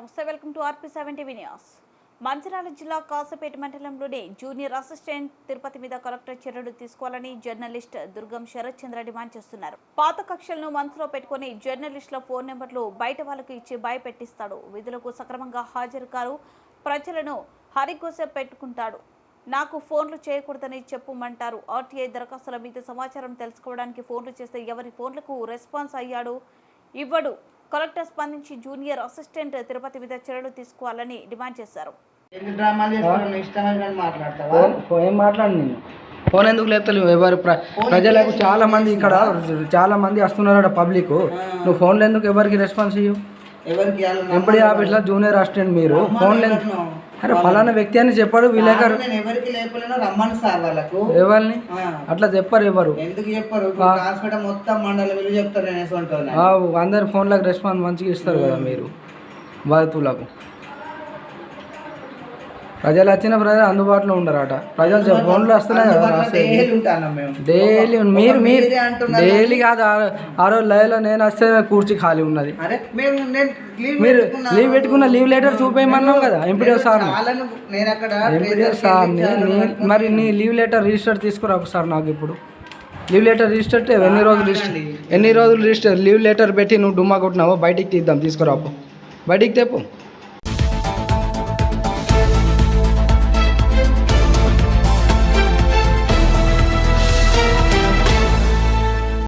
నమస్తే, welcome to RP7 TV news. Mancherial జిల్లా కాసపేట మండలంలోని జూనియర్ అసిస్టెంట్ తిరుపతి మీద కలెక్టర్ చర్యలు తీసుకోవాలని జర్నలిస్ట్ దుర్గం శరత్ చంద్ర డిమాండ్ చేస్తున్నారు. పాత కక్షలను మనసులో పెట్టుకుని జర్నలిస్టుల ఫోన్ నెంబర్లు బయట వాళ్ళకు ఇచ్చి భయపెట్టిస్తాడు. విధులకు సక్రమంగా హాజరు కారు, ప్రజలను హరిగోస పెట్టుకుంటాడు. నాకు ఫోన్లు చేయకూడదని చెప్పమంటారు. RTI దరఖాస్తుల మీద సమాచారం తెలుసుకోవడానికి ఫోన్లు చేస్తే ఎవరి ఫోన్లకు రెస్పాన్స్ అయ్యాడు ఇవ్వడు. కలెక్టర్ స్పందించి జూనియర్ అసిస్టెంట్ తిరుపతి మీద చర్యలు తీసుకోవాలని డిమాండ్ చేశారు. ఏం మాట్లాడు నేను ఫోన్ ఎందుకు లేపుతలేవు? ఎవరు ప్రజలకు చాలా మంది ఇక్కడ చాలా మంది వస్తున్నారు పబ్లిక్. నువ్వు ఫోన్లు ఎందుకు ఎవరికి రెస్పాన్స్ ఇవ్వు? ఎంపీ ఆఫీస్లో జూనియర్ అసిస్టెంట్ మీరు ఫోన్లు అరే ఫలానా వ్యక్తి అని చెప్పాడు విలేకరు. ఎవరిని అట్లా చెప్పారు? ఎవరు ఎందుకు చెప్పారు? మొత్తం మండలం చెప్తారు. అందరి ఫోన్లకు రెస్పాన్స్ మంచిగా ఇస్తారు కదా మీరు బాధితులకు. ప్రజలు వచ్చిన ప్రజలు అందుబాటులో ఉండరట. ప్రజలు ఫోన్లు వస్తున్నాయి కదా డైలీ. మీరు డైలీ కాదు, ఆ రోజు లైవ్లో నేను వస్తే కూర్చి ఖాళీ ఉన్నది. మీరు లీవ్ పెట్టుకున్న లీవ్ లెటర్ చూపేయమన్నాం కదా ఎంపీడీఓ సార్ని. మరి నీ లీవ్ లెటర్ రిజిస్టర్ తీసుకురా ఒకసారి నాకు. ఇప్పుడు లీవ్ లెటర్ రిజిస్టర్ ఎన్ని రోజులు రిజిస్టర్ లీవ్ లెటర్ పెట్టి నువ్వు డుమ్మా కొట్టినావో బయటికి తీద్దాం. తీసుకురాపు, బయటికి తెప్పు.